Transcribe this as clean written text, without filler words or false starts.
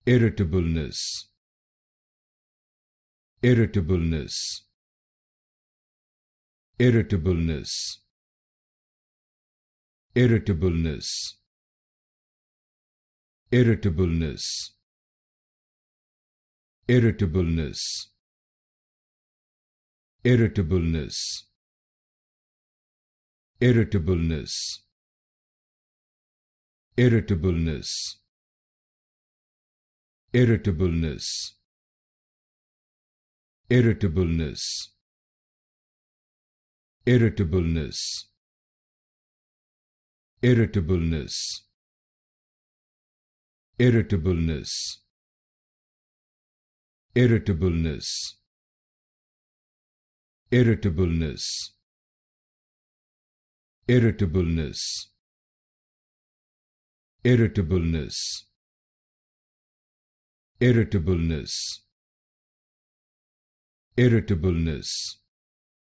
Irritableness, irritableness, irritableness, irritableness, irritableness, irritableness, irritableness, irritableness, irritableness, irritableness, irritableness, irritableness, irritableness, irritableness, irritableness, irritableness, irritableness, irritableness, irritableness, irritableness,